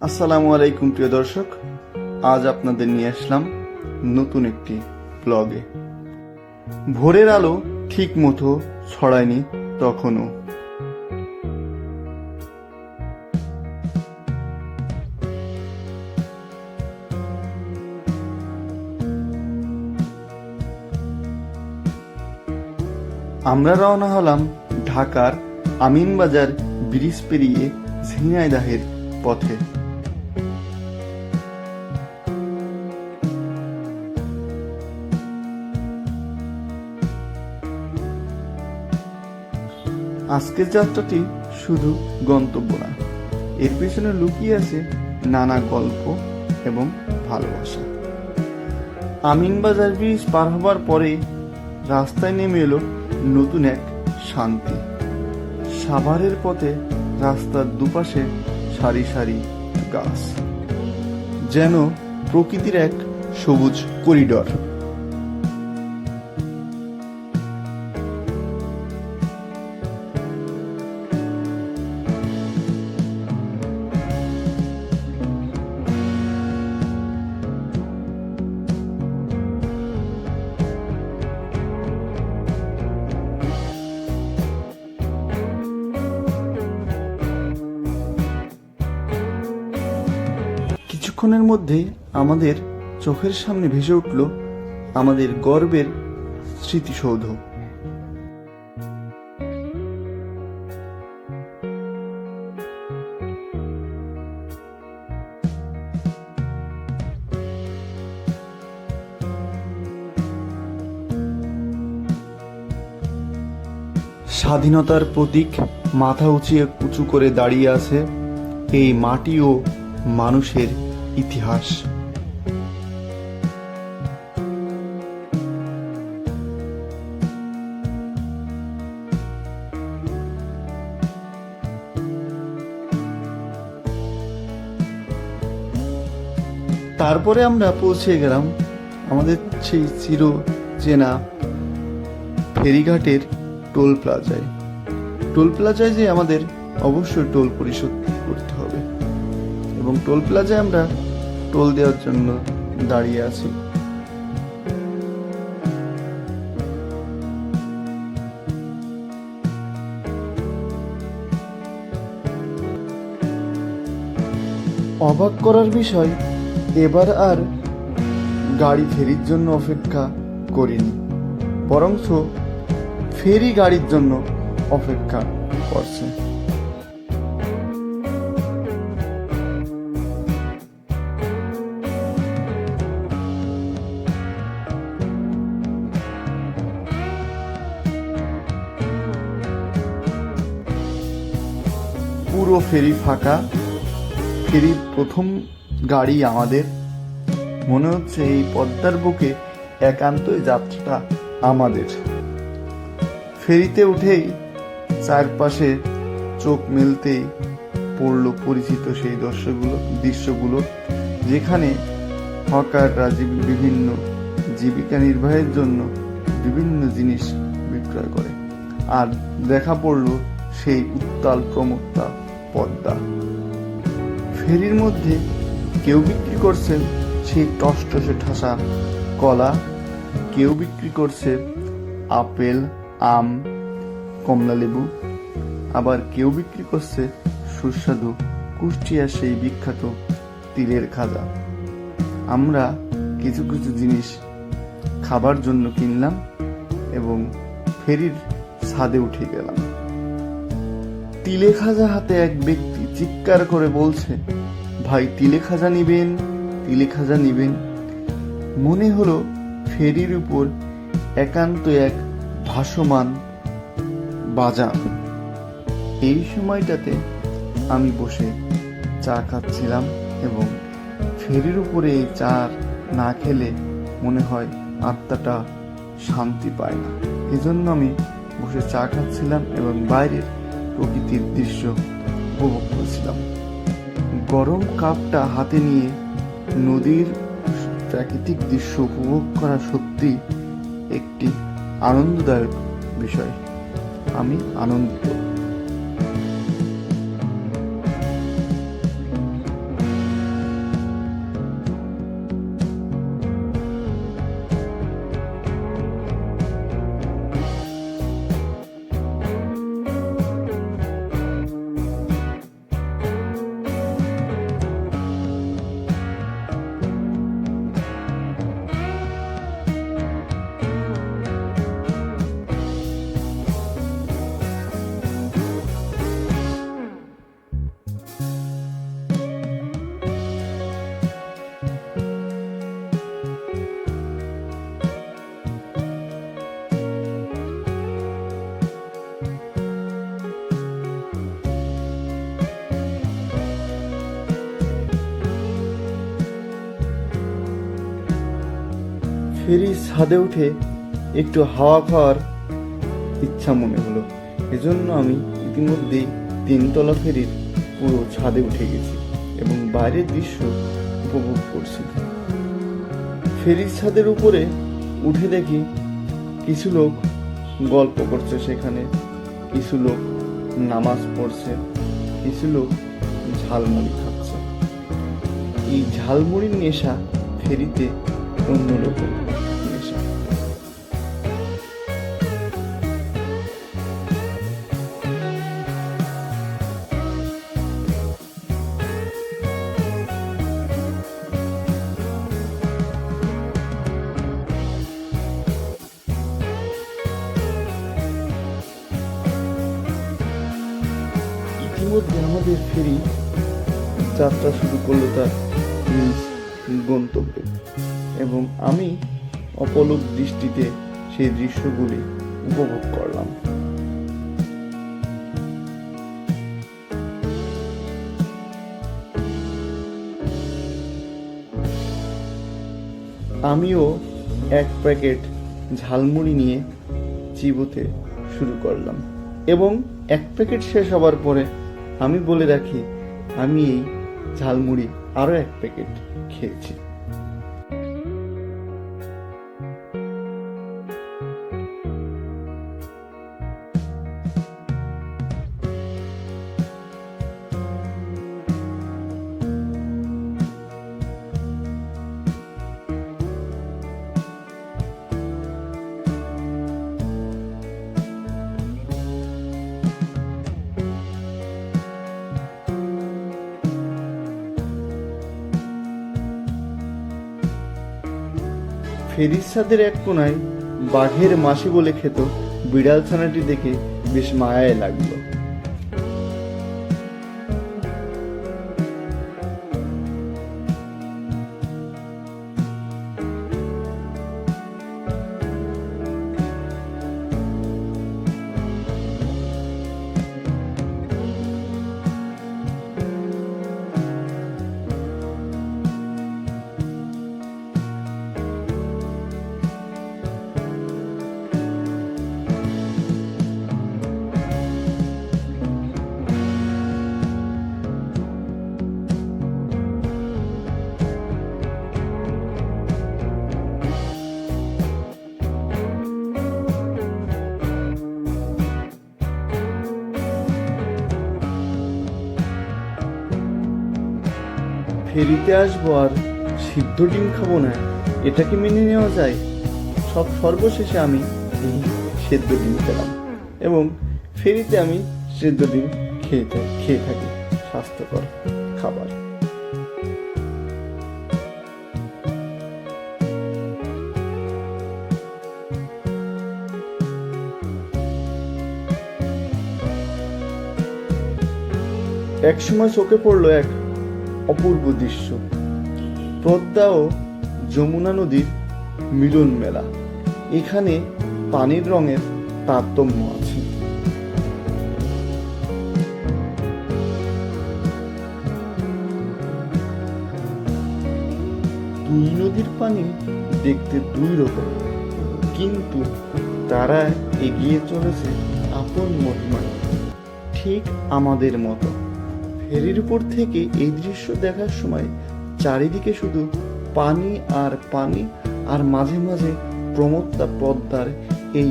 আসসালামু আলাইকুম প্রিয় দর্শক, আজ আপনাদের নিয়ে আসলাম নতুন একটি ব্লগে। ভোরের আলো ঠিক মতো ছড়ায়নি তখনও। আমরা রওনা হলাম ঢাকার আমিনবাজার ব্রিজ পেরিয়ে ঝিনাইদহের পথে। আজকের যাত্রাটি শুধু গন্তব্য না, এর পেছনে লুকিয়ে আছে নানা গল্প এবং ভালোবাসা। আমিনবাজার ব্রিজ পার হবার পরে রাস্তায় নেমে এলো নতুন এক শান্তি। সাভারের পথে রাস্তার দুপাশে সারি সারি গাছ, যেন প্রকৃতির এক সবুজ করিডর। কিছুক্ষণের মধ্যে আমাদের চোখের সামনে ভেসে উঠল আমাদের গর্বের স্মৃতিসৌধ। স্বাধীনতার প্রতীক মাথা উঁচু করে দাঁড়িয়ে আছে এই মাটি ও মানুষের ইতিহাস। তারপরে আমরা পৌঁছে গেলাম আমাদের সেই চির চেনা ফেরিঘাটের টোল প্লাজায়। টোল প্লাজায় যে আমাদের অবশ্যই টোল পরিশোধ করতে হবে এবং টোল প্লাজায় আমরা টোল দেওয়ার জন্য দাঁড়িয়ে আছি। অবাক করার বিষয়, এবার আর গাড়ি ফেরির জন্য অপেক্ষা করিনি, বরঞ্চ ফেরি গাড়ির জন্য অপেক্ষা করছে। পুরো ফেরি ফাঁকা, ফেরির প্রথম গাড়ি আমাদের। মনে হচ্ছে এই পদ্মার বুকে একান্তই যাত্রাটা আমাদের। ফেরিতে উঠেই চারপাশে চোখ মেলতেই পড়ল পরিচিত সেই দৃশ্যগুলো, যেখানে হকাররা বিভিন্ন জীবিকা নির্বাহের জন্য বিভিন্ন জিনিস বিক্রয় করে। আর দেখা পড়ল সেই উত্তাল প্রমত্তা পদ্মা। ফেরির মধ্যে কেউ বিক্রি করছে সেই টসটসে ঠাসা কলা, কেউ বিক্রি করছে আপেল, আম, কমলালেবু, আবার কেউ বিক্রি করছে সুস্বাদু কুষ্টিয়ার সেই বিখ্যাত তিলের খাজা। আমরা কিছু কিছু জিনিস খাবার জন্য কিনলাম এবং ফেরির ছাদে উঠে গেলাম। তিলে খাজা হাতে এক ব্যক্তি চিৎকার করে বলছে, ভাই তিলে খাজা নিবেন, তিলে খাজা নিবেন। মনে হলো ফেরির উপর একান্ত এক ভাসমান বাজার। এই সময়টাতে আমি বসে চা খাচ্ছিলাম এবং ফেরির উপরে এই চা না খেলে মনে হয় আত্মাটা শান্তি পায় না। এজন্য আমি বসে চা খাচ্ছিলাম এবং বাইরের প্রকৃতির দৃশ্য উপভোগ করছিলাম। গরম কাপটা হাতে নিয়ে নদীর প্রাকৃতিক দৃশ্য উপভোগ করা সত্যি একটি আনন্দদায়ক বিষয়। আমি আনন্দিত। ফেরির ছাদে উঠে একটু হাওয়া খাওয়ার ইচ্ছা মনে হলো। এজন্য আমি ইতিমধ্যেই 3তলা ফেরির পুরো ছাদে উঠে গেছি এবং বাইরের দৃশ্য উপভোগ করছি। ফেরির ছাদের উপরে উঠে দেখি কিছু লোক গল্প করছে, সেখানে কিছু লোক নামাজ পড়ছে, কিছু লোক ঝালমুড়ি খাচ্ছে। এই ঝালমুড়ির নেশা ফেরিতে অন্যরকম নেশা। ইতিমধ্যে আমাদের ফেরি যাত্রা শুরু করলো তার নিজ গন্তব্যে এবং আমি অপলক দৃষ্টিতে সেই দৃশ্যগুলি উপভোগ করলাম। আমিও 1 প্যাকেট ঝালমুড়ি নিয়ে চিবোতে শুরু করলাম এবং 1 প্যাকেট শেষ হবার পরে আমি বলে রাখি, আমি এই ঝালমুড়ি আরো 1 প্যাকেট খেয়েছি। ফেরির ছাদের এক কোনায় বাঘের মাসি বলে খেত বিড়াল ছানাটি দেখে বেশ মায়ায় লাগলো। ফেরিতে আসবো আর সিদ্ধ ডিম খাবো না, এটা কি মেনে নেওয়া যায়? সর্বশেষে আমি এই সেদ্ধ ডিম খেলাম এবং ফেরিতে আমি সেদ্ধ ডিম খেয়ে থাকি, স্বাস্থ্যকর খাবার। একসময় চোখে পড়লো এক অপূর্ব দৃশ্য, পদ্মা ও যমুনা নদীর মিলন মেলা। এখানে পানির রঙের তারতম্য আছে। দুই নদীর পানি দেখতে দুই রকম, কিন্তু তারা এগিয়ে চলেছে আপন মহিমায়, ঠিক আমাদের মতো। ফেরির উপর থেকে এই দৃশ্য দেখার সময় চারিদিকে শুধু পানি আর পানি, আর মাঝে মাঝে প্রমত্তা পদ্মার এই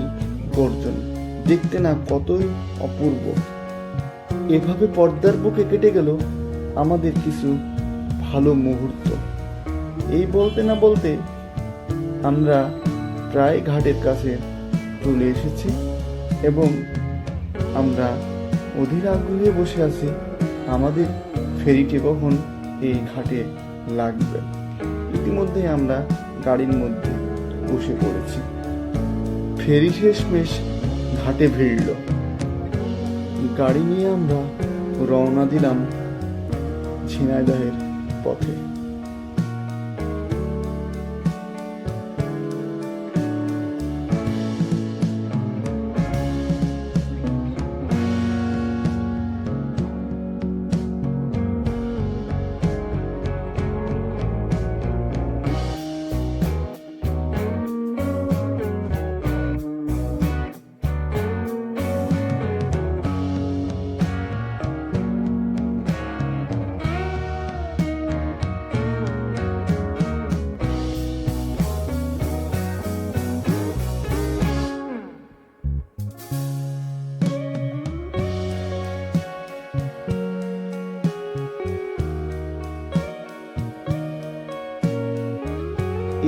গর্জন দেখতে না কতই অপূর্ব। এভাবে পর্দার বুকে কেটে গেল আমাদের কিছু ভালো মুহূর্ত। এই বলতে না বলতে আমরা প্রায় ঘাটের কাছে চলে এসেছি এবং আমরা অধীর আগ্রহে বসে আছি আমাদের ফেরিটি কখন এই ঘাটে লাগবে। ইতিমধ্যে আমরা গাড়ির মধ্যে বসে পড়েছি। ফেরি শেষমেশ ঘাটে ভিড়ল। গাড়ি নিয়ে আমরা রওনা দিলাম ঝিনাইদহের পথে।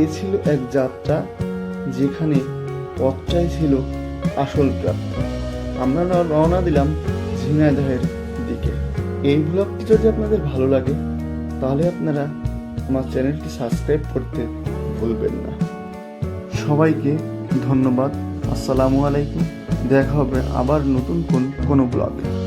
এ ছিল এক যাত্রা যেখানে পথটাই ছিল আসল প্রাপ্ত। আমরা রওনা দিলাম ঝিনাইদহের দিকে। এই ব্লগটি যদি আপনাদের ভালো লাগে তাহলে আপনারা আমার চ্যানেলটি সাবস্ক্রাইব করতে ভুলবেন না। সবাইকে ধন্যবাদ। আসসালামু আলাইকুম। দেখা হবে আবার নতুন কোনো ব্লগে।